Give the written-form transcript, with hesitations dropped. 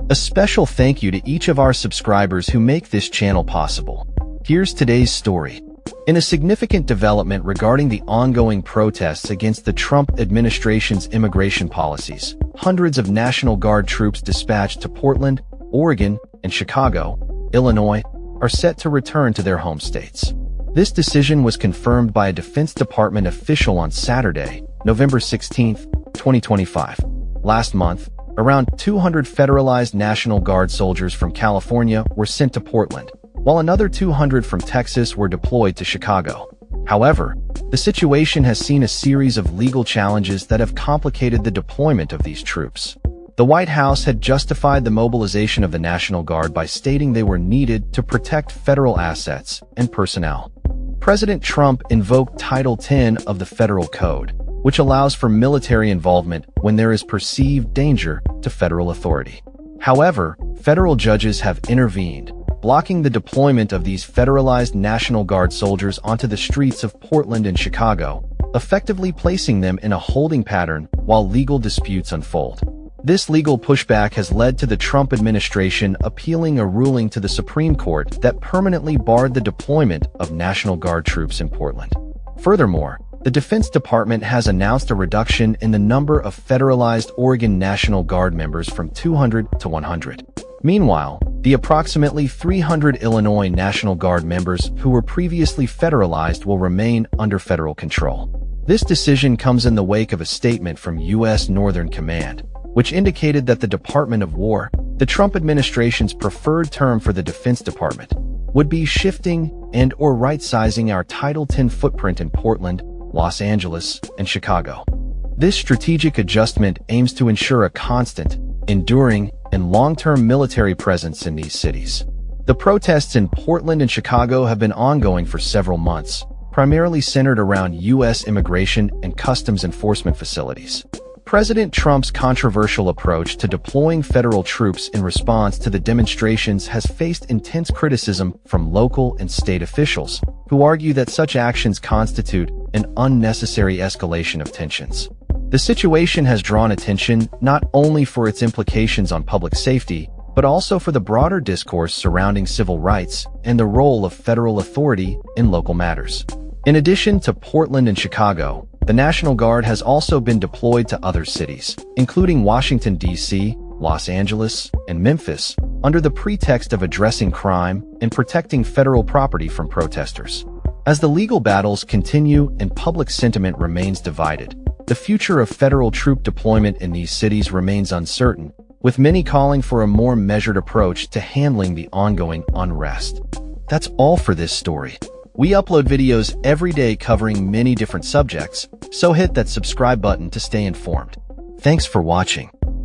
A special thank you to each of our subscribers who make this channel possible. Here's today's story. In a significant development regarding the ongoing protests against the Trump administration's immigration policies, hundreds of National Guard troops dispatched to Portland, Oregon, and Chicago, Illinois, are set to return to their home states. This decision was confirmed by a Defense Department official on Saturday, November 16, 2025. Last month, around 200 federalized National Guard soldiers from California were sent to Portland, while another 200 from Texas were deployed to Chicago. However, the situation has seen a series of legal challenges that have complicated the deployment of these troops. The White House had justified the mobilization of the National Guard by stating they were needed to protect federal assets and personnel. President Trump invoked Title 10 of the Federal Code, which allows for military involvement when there is perceived danger to federal authority. However, federal judges have intervened, blocking the deployment of these federalized National Guard soldiers onto the streets of Portland and Chicago, effectively placing them in a holding pattern while legal disputes unfold. This legal pushback has led to the Trump administration appealing a ruling to the Supreme Court that permanently barred the deployment of National Guard troops in Portland. Furthermore, the Defense Department has announced a reduction in the number of federalized Oregon National Guard members from 200 to 100. Meanwhile, the approximately 300 Illinois National Guard members who were previously federalized will remain under federal control. This decision comes in the wake of a statement from U.S. Northern Command, which indicated that the Department of War, the Trump administration's preferred term for the Defense Department, would be shifting and/or right-sizing our Title 10 footprint in Portland, Los Angeles, and Chicago. This strategic adjustment aims to ensure a constant, enduring, and long-term military presence in these cities. The protests in Portland and Chicago have been ongoing for several months, primarily centered around U.S. immigration and customs enforcement facilities. President Trump's controversial approach to deploying federal troops in response to the demonstrations has faced intense criticism from local and state officials, who argue that such actions constitute an unnecessary escalation of tensions. The situation has drawn attention not only for its implications on public safety, but also for the broader discourse surrounding civil rights and the role of federal authority in local matters. In addition to Portland and Chicago, the National Guard has also been deployed to other cities, including Washington, D.C., Los Angeles, and Memphis, under the pretext of addressing crime and protecting federal property from protesters. As the legal battles continue and public sentiment remains divided, the future of federal troop deployment in these cities remains uncertain, with many calling for a more measured approach to handling the ongoing unrest. That's all for this story. We upload videos every day covering many different subjects, so hit that subscribe button to stay informed. Thanks for watching.